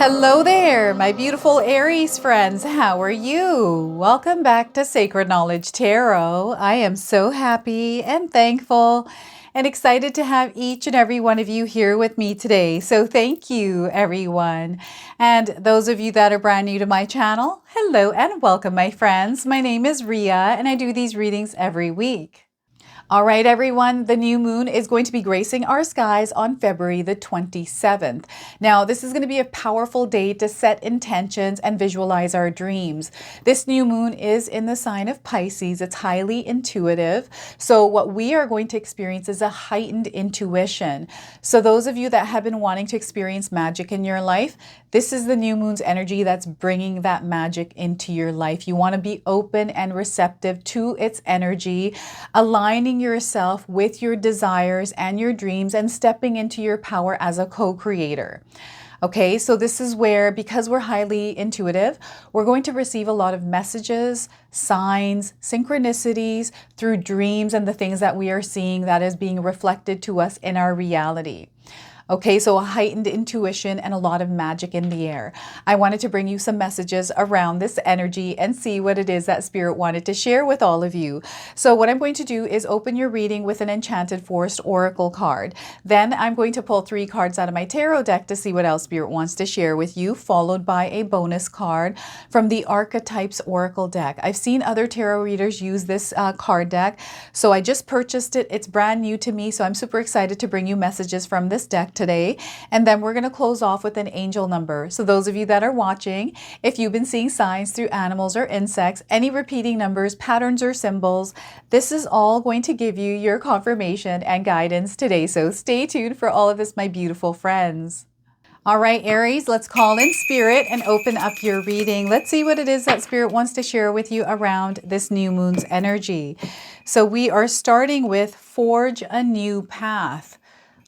Hello there, my beautiful Aries friends. How are you? Welcome back to Sacred Knowledge Tarot. I am so happy and thankful and excited to have each and every one of you here with me today. So thank you, everyone. And those of you that are brand new to my channel, hello and welcome, my friends. My name is Ria and I do these readings every week. All right, everyone, the new moon is going to be gracing our skies on February the 27th. Now, this is going to be a powerful day to set intentions and visualize our dreams. This new moon is in the sign of Pisces. It's highly intuitive. So what we are going to experience is a heightened intuition. So those of you that have been wanting to experience magic in your life, this is the new moon's energy that's bringing that magic into your life. You want to be open and receptive to its energy, aligning yourself with your desires and your dreams and stepping into your power as a co-creator. Okay, so this is where, because we're highly intuitive, we're going to receive a lot of messages, signs, synchronicities through dreams and the things that we are seeing that is being reflected to us in our reality. Okay, so a heightened intuition and a lot of magic in the air. I wanted to bring you some messages around this energy and see what it is that Spirit wanted to share with all of you. So what I'm going to do is open your reading with an Enchanted Forest Oracle card. Then I'm going to pull 3 cards out of my tarot deck to see what else Spirit wants to share with you, followed by a bonus card from the Archetypes Oracle deck. I've seen other tarot readers use this card deck, so I just purchased it. It's brand new to me, so I'm super excited to bring you messages from this deck today. And then we're going to close off with an angel number. So those of you that are watching, if you've been seeing signs through animals or insects, any repeating numbers, patterns, or symbols, this is all going to give you your confirmation and guidance today. So stay tuned for all of this, my beautiful friends. All right, Aries, let's call in Spirit and open up your reading. Let's see what it is that Spirit wants to share with you around this new moon's energy. So we are starting with forge a new path.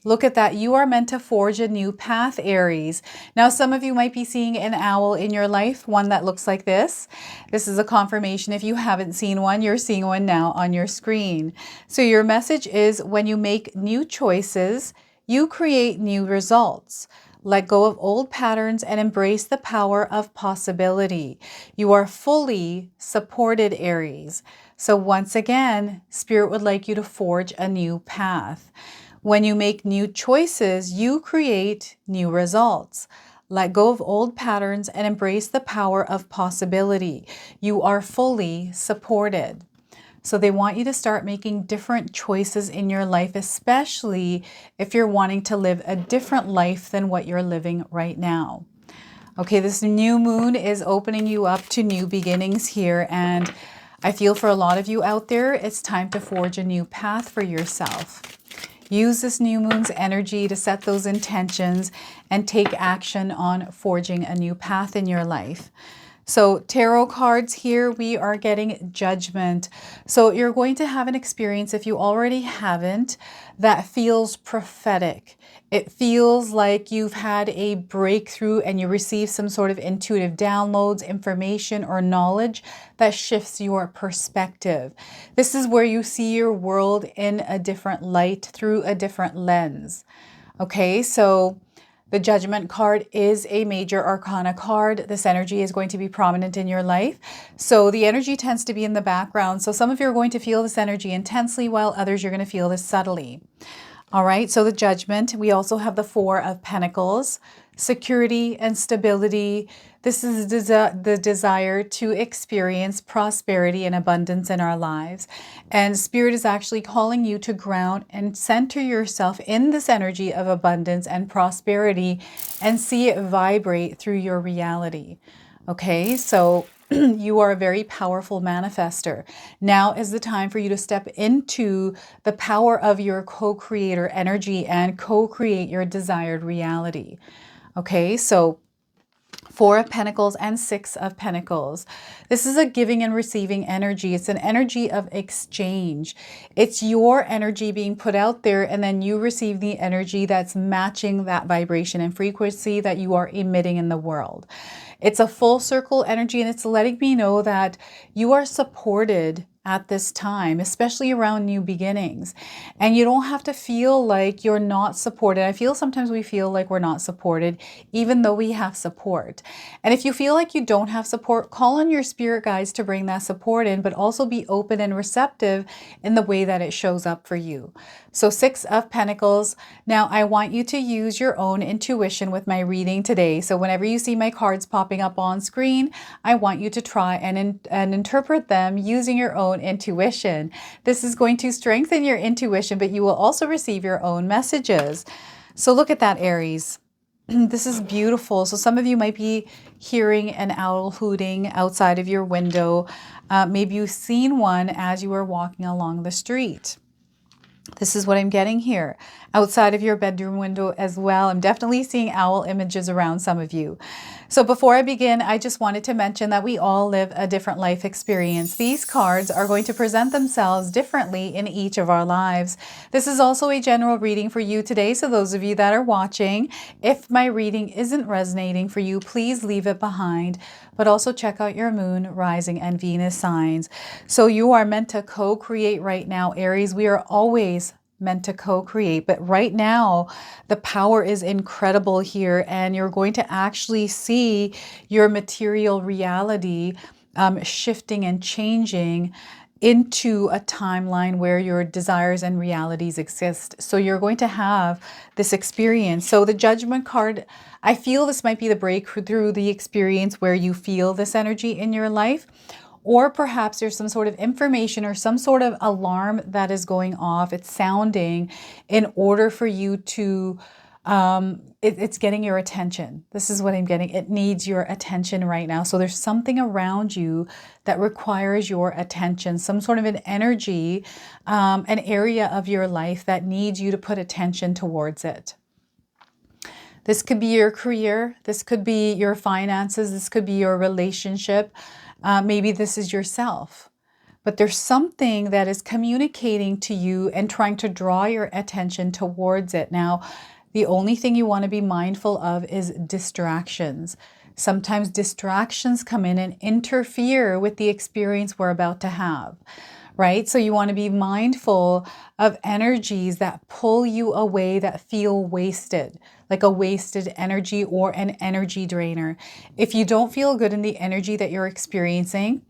Look at that. You are meant to forge a new path, Aries. Now, some of you might be seeing an owl in your life, one that looks like this. This is a confirmation. If you haven't seen one, you're seeing one now on your screen. So your message is, when you make new choices, you create new results. Let go of old patterns and embrace the power of possibility. You are fully supported, Aries. So once again, Spirit would like you to forge a new path. When you make new choices, you create new results. Let go of old patterns and embrace the power of possibility. You are fully supported. So they want you to start making different choices in your life, especially if you're wanting to live a different life than what you're living right now. Okay, this new moon is opening you up to new beginnings here, and I feel for a lot of you out there, it's time to forge a new path for yourself. Use this new moon's energy to set those intentions and take action on forging a new path in your life. So tarot cards here, we are getting Judgment. So you're going to have an experience, if you already haven't, that feels prophetic. It feels like you've had a breakthrough and you receive some sort of intuitive downloads, information, or knowledge that shifts your perspective. This is where you see your world in a different light, through a different lens. Okay, so the Judgment card is a major arcana card. This energy is going to be prominent in your life. So the energy tends to be in the background. So some of you are going to feel this energy intensely, while others you're going to feel this subtly. All right, so the Judgment. We also have the 4 of Pentacles, security and stability. This is the desire to experience prosperity and abundance in our lives. And Spirit is actually calling you to ground and center yourself in this energy of abundance and prosperity and see it vibrate through your reality. Okay, so you are a very powerful manifester. Now is the time for you to step into the power of your co-creator energy and co-create your desired reality. Okay, so 4 of Pentacles and 6 of Pentacles. This is a giving and receiving energy. It's an energy of exchange. It's your energy being put out there, and then you receive the energy that's matching that vibration and frequency that you are emitting in the world. It's a full circle energy, and it's letting me know that you are supported at this time, especially around new beginnings. And you don't have to feel like you're not supported. I feel sometimes we feel like we're not supported, even though we have support. And if you feel like you don't have support, call on your spirit guides to bring that support in, but also be open and receptive in the way that it shows up for you. So 6 of Pentacles. Now I want you to use your own intuition with my reading today. So whenever you see my cards popping up on screen, I want you to try and interpret them using your own intuition. This is going to strengthen your intuition, but you will also receive your own messages. So look at that, Aries. This is beautiful. So some of you might be hearing an owl hooting outside of your window. Maybe you've seen one as you were walking along the street. This is what I'm getting here. Outside of your bedroom window as well. I'm definitely seeing owl images around some of you. So before I begin, I just wanted to mention that we all live a different life experience. These cards are going to present themselves differently in each of our lives. This is also a general reading for you today. So those of you that are watching, if my reading isn't resonating for you, please leave it behind. But also check out your moon, rising, and Venus signs. So you are meant to co-create right now, Aries. We are always meant to co-create, but right now the power is incredible here, and you're going to actually see your material reality shifting and changing into a timeline where your desires and realities exist. So you're going to have this experience. So the Judgment card, I feel this might be the breakthrough, the experience where you feel this energy in your life. Or perhaps there's some sort of information or some sort of alarm that is going off. It's sounding in order for you to, it's getting your attention. This is what I'm getting. It needs your attention right now. So there's something around you that requires your attention, some sort of an energy, an area of your life that needs you to put attention towards it. This could be your career. This could be your finances. This could be your relationship. Maybe this is yourself, but there's something that is communicating to you and trying to draw your attention towards it. Now, the only thing you want to be mindful of is distractions. Sometimes distractions come in and interfere with the experience we're about to have, right? So you want to be mindful of energies that pull you away, that feel wasted, like a wasted energy or an energy drainer. If you don't feel good in the energy that you're experiencing,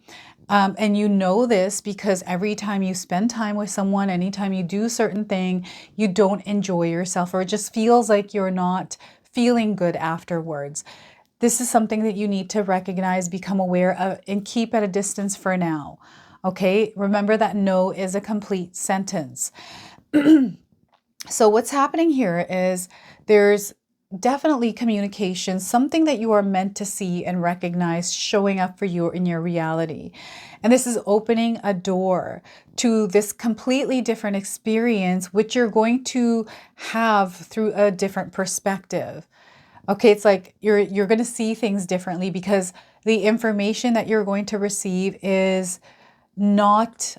and you know this because every time you spend time with someone, anytime you do certain thing, you don't enjoy yourself, or it just feels like you're not feeling good afterwards. This is something that you need to recognize, become aware of, and keep at a distance for now. Okay, remember that no is a complete sentence. So what's happening here is there's definitely communication, something that you are meant to see and recognize showing up for you in your reality. And this is opening a door to this completely different experience, which you're going to have through a different perspective. Okay, it's like you're going to see things differently because the information that you're going to receive is not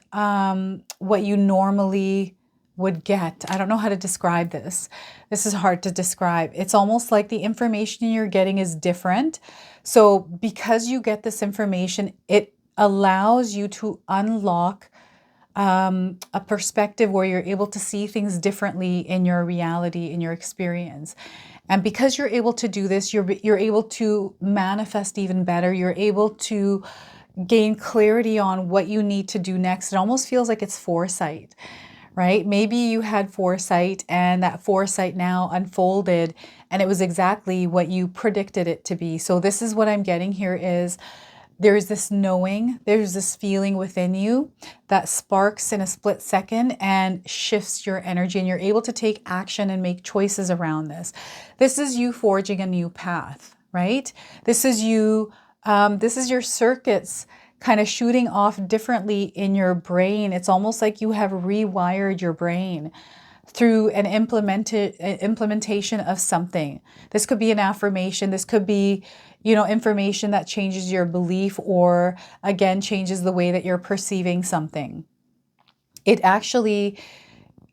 what you normally would get. I don't know how to describe this. This is hard to describe. It's almost like the information you're getting is different. So because you get this information, it allows you to unlock a perspective where you're able to see things differently in your reality, in your experience. And because you're able to do this, you're able to manifest even better. You're able to gain clarity on what you need to do next. It almost feels like it's foresight, right? Maybe you had foresight and that foresight now unfolded and it was exactly what you predicted it to be. So this is what I'm getting here is there's this knowing, there's this feeling within you that sparks in a split second and shifts your energy, and you're able to take action and make choices around this. This is you forging a new path, right? This is you, this is your circuits kind of shooting off differently in your brain. It's almost like you have rewired your brain through an implementation of something. This could be an affirmation. This could be, information that changes your belief or, again, changes the way that you're perceiving something. It actually,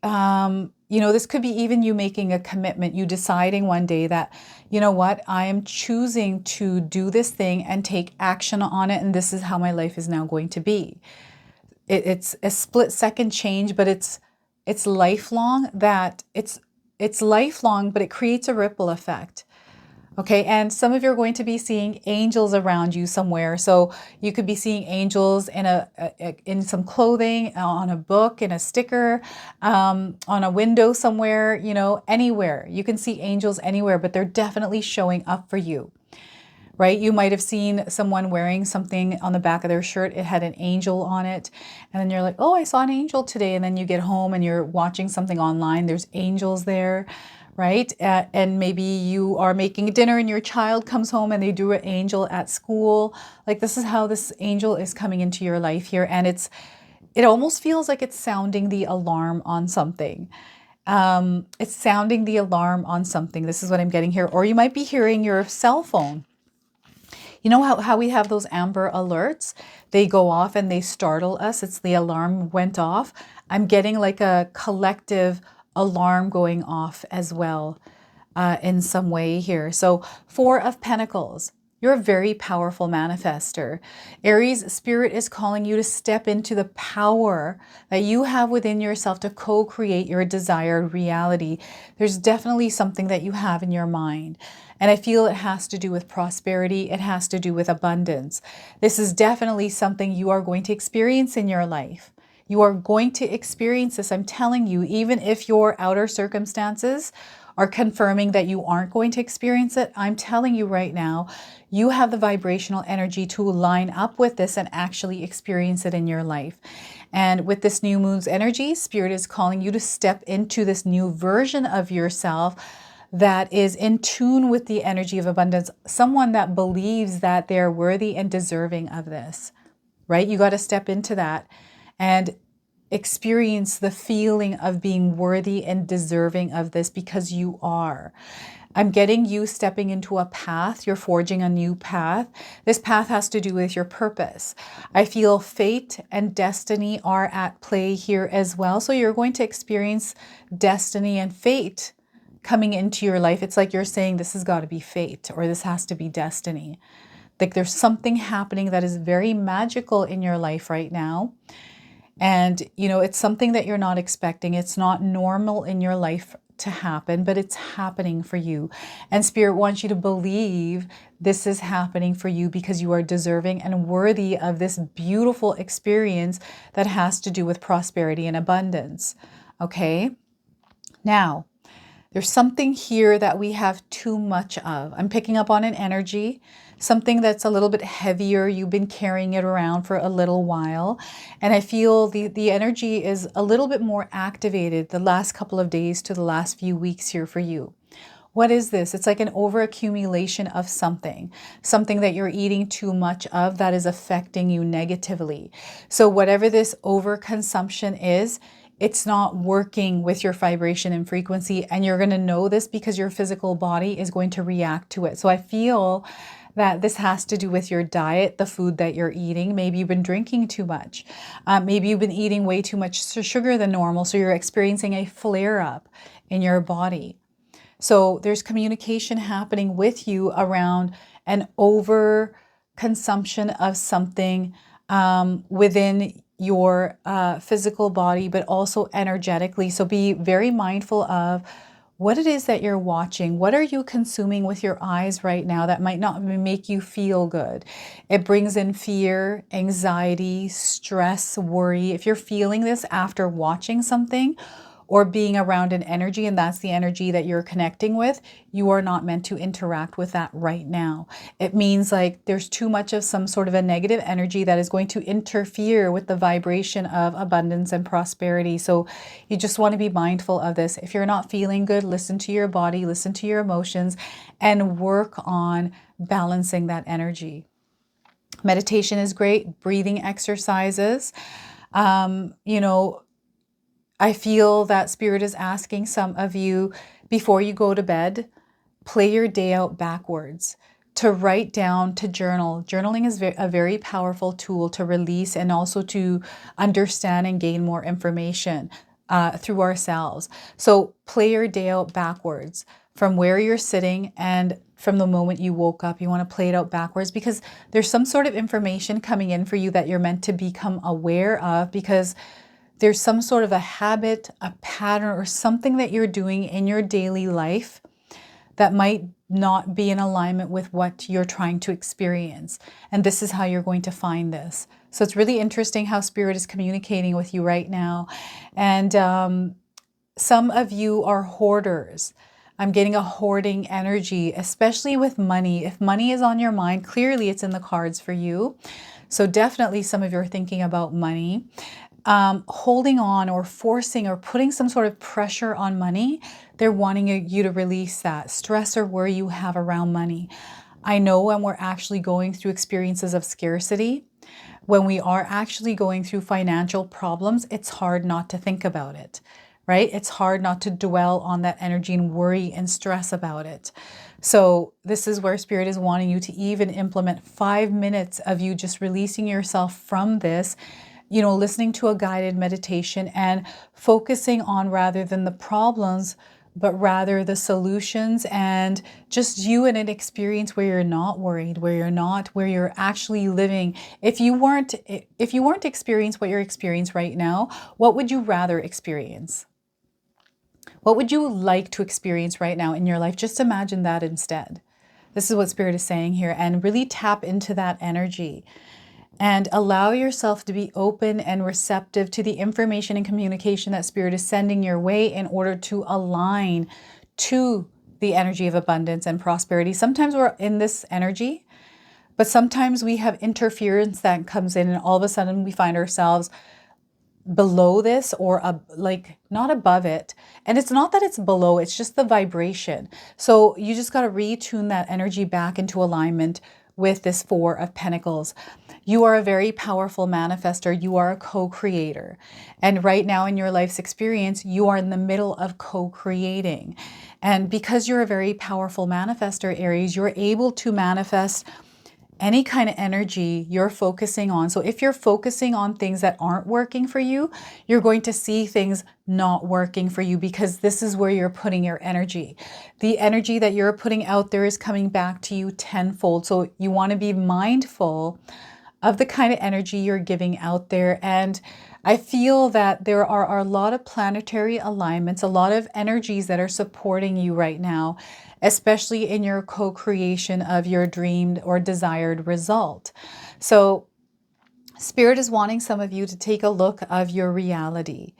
this could be even you making a commitment, you deciding one day that, you know what, I am choosing to do this thing and take action on it, and this is how my life is now going to be. it's a split second change, but it's lifelong. It's lifelong, but it creates a ripple effect. Okay, and some of you are going to be seeing angels around you somewhere. So you could be seeing angels in in some clothing, on a book, in a sticker, on a window somewhere, you know, anywhere. You can see angels anywhere, but they're definitely showing up for you, right? You might have seen someone wearing something on the back of their shirt. It had an angel on it. And then you're like, oh, I saw an angel today. And then you get home and you're watching something online. There's angels there, right? And maybe you are making dinner and your child comes home and they drew an angel at school. Like, this is how this angel is coming into your life here. And it almost feels like it's sounding the alarm on something. It's sounding the alarm on something. This is what I'm getting here. Or you might be hearing your cell phone. You know how we have those amber alerts? They go off and they startle us. It's the alarm went off. I'm getting like a collective alarm going off as well, in some way here. So 4 of Pentacles. You're a very powerful manifester. Aries, Spirit is calling you to step into the power that you have within yourself to co-create your desired reality. There's definitely something that you have in your mind. And I feel it has to do with prosperity. It has to do with abundance. This is definitely something you are going to experience in your life. You are going to experience this. I'm telling you, even if your outer circumstances are confirming that you aren't going to experience it, I'm telling you right now, you have the vibrational energy to line up with this and actually experience it in your life. And with this new moon's energy, Spirit is calling you to step into this new version of yourself that is in tune with the energy of abundance, someone that believes that they're worthy and deserving of this, right? You got to step into that and experience the feeling of being worthy and deserving of this, because you are. I'm getting you stepping into a path. You're forging a new path. This path has to do with your purpose. I feel fate and destiny are at play here as well. So you're going to experience destiny and fate coming into your life. It's like you're saying, this has got to be fate, or this has to be destiny. Like, there's something happening that is very magical in your life right now. And, you know, it's something that you're not expecting. It's not normal in your life to happen, but it's happening for you. And Spirit wants you to believe this is happening for you because you are deserving and worthy of this beautiful experience that has to do with prosperity and abundance. Okay? Now, there's something here that we have too much of. I'm picking up on an energy, something that's a little bit heavier. You've been carrying it around for a little while. And I feel the energy is a little bit more activated the last couple of days to the last few weeks here for you. What is this? It's like an overaccumulation of something that you're eating too much of that is affecting you negatively. So whatever this overconsumption is, it's not working with your vibration and frequency, and you're going to know this because your physical body is going to react to it. So I feel that this has to do with your diet, the food that you're eating. Maybe you've been drinking too much. Maybe you've been eating way too much sugar than normal, so you're experiencing a flare-up in your body. So there's communication happening with you around an over consumption of something within your physical body, but also energetically. So be very mindful of what it is that you're watching. What are you consuming with your eyes right now that might not make you feel good? It brings in fear, anxiety, stress, worry. If you're feeling this after watching something or being around an energy, and that's the energy that you're connecting with, you are not meant to interact with that right now. It means like there's too much of some sort of a negative energy that is going to interfere with the vibration of abundance and prosperity. So you just want to be mindful of this. If you're not feeling good, listen to your body, listen to your emotions, and work on balancing that energy. Meditation is great, breathing exercises. You know, I feel that Spirit is asking some of you, before you go to bed, play your day out backwards, to write down, to journal. Journaling is a very powerful tool to release and also to understand and gain more information through ourselves. So play your day out backwards. from where you're sitting and from the moment you woke up. You want to play it out backwards because there's some sort of information coming in for you that you're meant to become aware of, because there's some sort of a habit, a pattern, or something that you're doing in your daily life that might not be in alignment with what you're trying to experience. And this is how you're going to find this. So it's really interesting how Spirit is communicating with you right now. And some of you are hoarders. I'm getting a hoarding energy, especially with money. If money is on your mind, clearly it's in the cards for you. So definitely some of you are thinking about money. Holding on or forcing or putting some sort of pressure on money. They're wanting you to release that stress or worry you have around money. I know when we're actually going through experiences of scarcity, when we are actually going through financial problems, it's hard not to think about it, right? It's hard not to dwell on that energy and worry and stress about it. So this is where Spirit is wanting you to even implement 5 minutes of you just releasing yourself from this, you know, listening to a guided meditation and focusing on, rather than the problems, but rather the solutions, and just you in an experience where you're not worried, where you're actually living. If you weren't experiencing what you're experiencing right now, what would you rather experience? What would you like to experience right now in your life? Just imagine that instead. This is what Spirit is saying here, and really tap into that energy. And allow yourself to be open and receptive to the information and communication that Spirit is sending your way in order to align to the energy of abundance and prosperity. Sometimes we're in this energy, but sometimes we have interference that comes in, and all of a sudden we find ourselves below this, or like not above it. And it's not that it's below, it's just the vibration. So you just got to retune that energy back into alignment with this Four of Pentacles. You are a very powerful manifestor. You are a co-creator. And right now in your life's experience, you are in the middle of co-creating. And because you're a very powerful manifestor, Aries, you're able to manifest any kind of energy you're focusing on. So if you're focusing on things that aren't working for you, you're going to see things not working for you, because this is where you're putting your energy. The energy that you're putting out there is coming back to you tenfold. So you want to be mindful of the kind of energy you're giving out there. And I feel that there are a lot of planetary alignments, a lot of energies that are supporting you right now, especially in your co-creation of your dreamed or desired result. So Spirit is wanting some of you to take a look of your reality,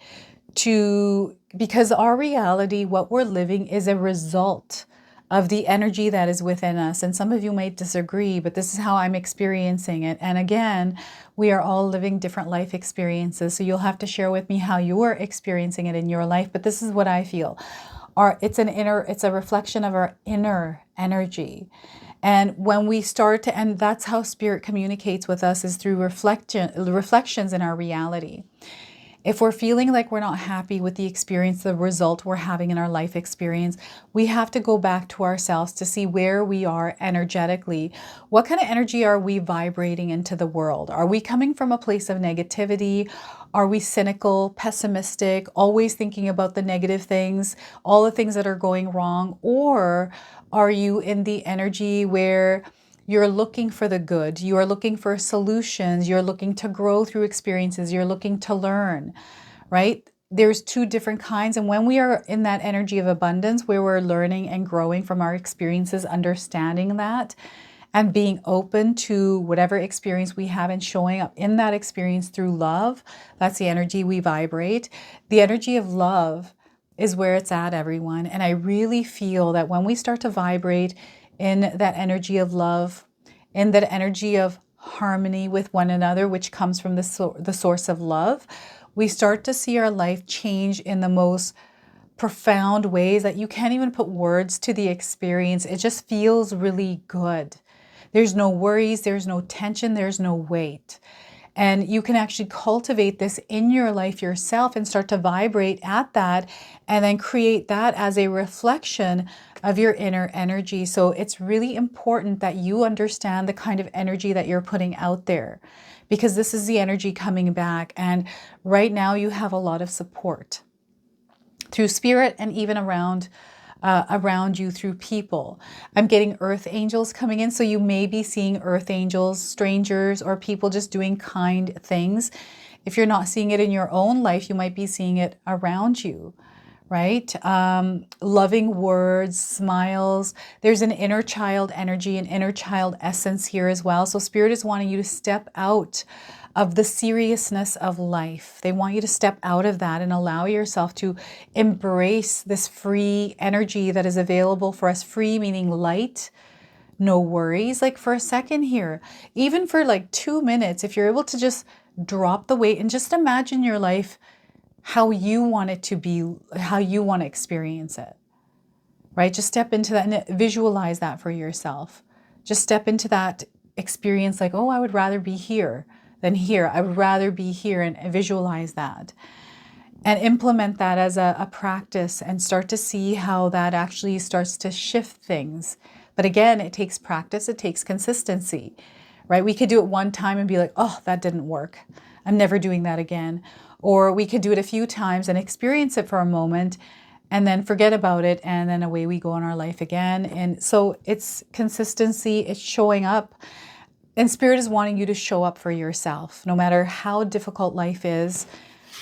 because our reality, what we're living, is a result of the energy that is within us. And some of you might disagree, but this is how I'm experiencing it. And again, we are all living different life experiences. So you'll have to share with me how you are experiencing it in your life. But this is what I feel. It's a reflection of our inner energy. And when we start to, and that's how Spirit communicates with us, is through reflections in our reality. If we're feeling like we're not happy with the experience, the result we're having in our life experience, we have to go back to ourselves to see where we are energetically. What kind of energy are we vibrating into the world? Are we coming from a place of negativity? Are we cynical, pessimistic, always thinking about the negative things, all the things that are going wrong? Or are you in the energy where you're looking for the good, you are looking for solutions, you're looking to grow through experiences, you're looking to learn, right? There's two different kinds. And when we are in that energy of abundance, where we're learning and growing from our experiences, understanding that, and being open to whatever experience we have and showing up in that experience through love, that's the energy we vibrate. The energy of love is where it's at, everyone. And I really feel that when we start to vibrate in that energy of love, in that energy of harmony with one another, which comes from the source of love, we start to see our life change in the most profound ways that you can't even put words to the experience. It just feels really good. There's no worries, there's no tension, there's no weight. And you can actually cultivate this in your life yourself and start to vibrate at that, and then create that as a reflection of your inner energy. So it's really important that you understand the kind of energy that you're putting out there, because this is the energy coming back. And right now you have a lot of support through Spirit and even around around you through people. I'm getting earth angels coming in. So you may be seeing earth angels, strangers, or people just doing kind things. If you're not seeing it in your own life, you might be seeing it around you, right? Loving words, smiles. There's an inner child energy, an inner child essence here as well. So Spirit is wanting you to step out of the seriousness of life. They want you to step out of that and allow yourself to embrace this free energy that is available for us. Free meaning light, no worries. Like for a second here, even for like 2 minutes, if you're able to just drop the weight and just imagine your life how you want it to be, how you want to experience it, right? Just step into that and visualize that for yourself. Just step into that experience like, oh, I would rather be here than here. I would rather be here, and visualize that. And implement that as a practice and start to see how that actually starts to shift things. But again, it takes practice, it takes consistency, right? We could do it one time and be like, oh, that didn't work. I'm never doing that again. Or we could do it a few times and experience it for a moment and then forget about it, and then away we go in our life again. And so it's consistency, it's showing up. And Spirit is wanting you to show up for yourself. No matter how difficult life is,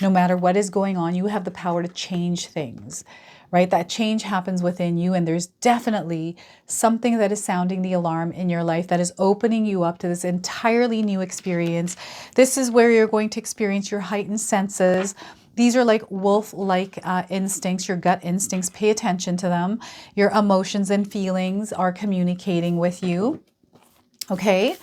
no matter what is going on, you have the power to change things, right? That change happens within you, and there's definitely something that is sounding the alarm in your life that is opening you up to this entirely new experience. This is where you're going to experience your heightened senses. These are like wolf-like instincts, your gut instincts. Pay attention to them. Your emotions and feelings are communicating with you. Okay,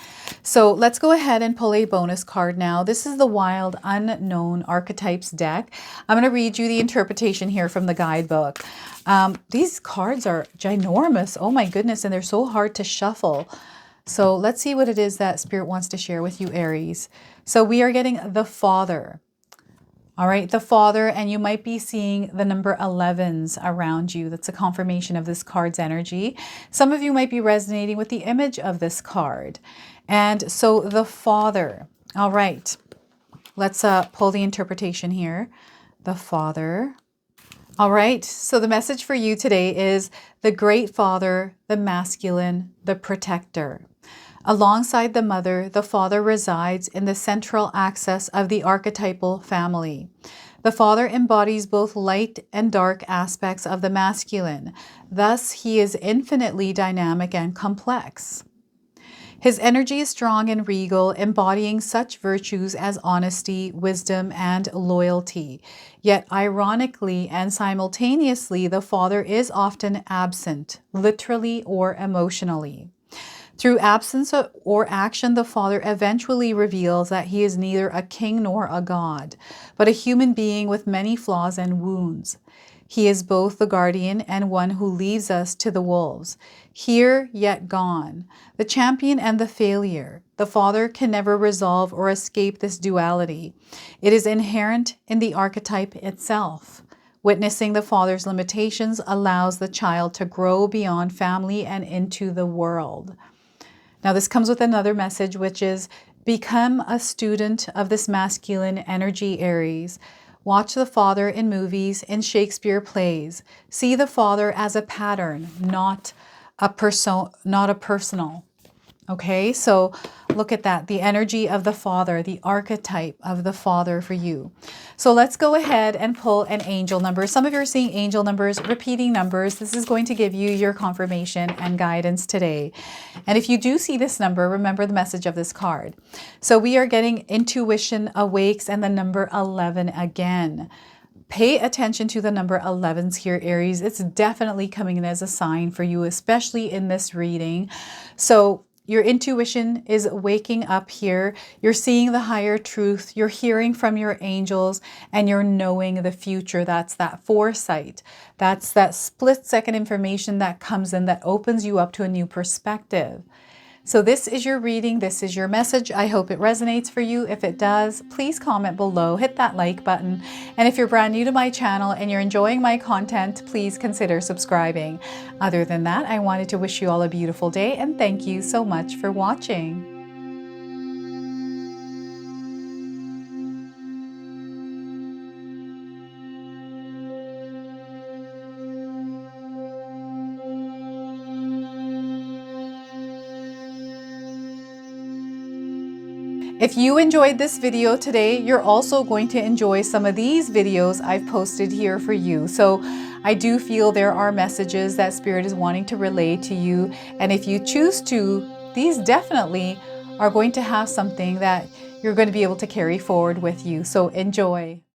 so let's go ahead and pull a bonus card now. This is the Wild Unknown Archetypes deck. I'm going to read you the interpretation here from the guidebook. These cards are ginormous. Oh my goodness, and they're so hard to shuffle. So let's see what it is that Spirit wants to share with you, Aries. So we are getting the Father. All right, the Father, and you might be seeing the number 11s around you. That's a confirmation of this card's energy. Some of you might be resonating with the image of this card. And so the Father. All right, let's pull the interpretation here. The Father. All right, so the message for you today is the Great Father, the masculine, the protector. Alongside the mother, the father resides in the central axis of the archetypal family. The father embodies both light and dark aspects of the masculine. Thus, he is infinitely dynamic and complex. His energy is strong and regal, embodying such virtues as honesty, wisdom, and loyalty. Yet, ironically and simultaneously, the father is often absent, literally or emotionally. Through absence or action, the Father eventually reveals that he is neither a king nor a god, but a human being with many flaws and wounds. He is both the guardian and one who leaves us to the wolves, here yet gone, the champion and the failure. The Father can never resolve or escape this duality. It is inherent in the archetype itself. Witnessing the Father's limitations allows the child to grow beyond family and into the world. Now, this comes with another message, which is become a student of this masculine energy, Aries. Watch the Father in movies, in Shakespeare plays. See the Father as a pattern, not a personal. Okay, so look at that, the energy of the Father, the archetype of the Father for you. So let's go ahead and pull an angel number. Some of you are seeing angel numbers, repeating numbers. This is going to give you your confirmation and guidance today. And if you do see this number, remember the message of this card. So we are getting intuition awakes and the number 11 again. Pay attention to the number 11s here, Aries. It's definitely coming in as a sign for you, especially in this reading. So your intuition is waking up here. You're seeing the higher truth. You're hearing from your angels and you're knowing the future. That's that foresight. That's that split-second information that comes in that opens you up to a new perspective. So this is your reading. This is your message. I hope it resonates for you. If it does, please comment below, hit that like button. And if you're brand new to my channel and you're enjoying my content, please consider subscribing. Other than that, I wanted to wish you all a beautiful day and thank you so much for watching. If you enjoyed this video today, you're also going to enjoy some of these videos I've posted here for you. So I do feel there are messages that Spirit is wanting to relay to you. And if you choose to, these definitely are going to have something that you're going to be able to carry forward with you. So enjoy.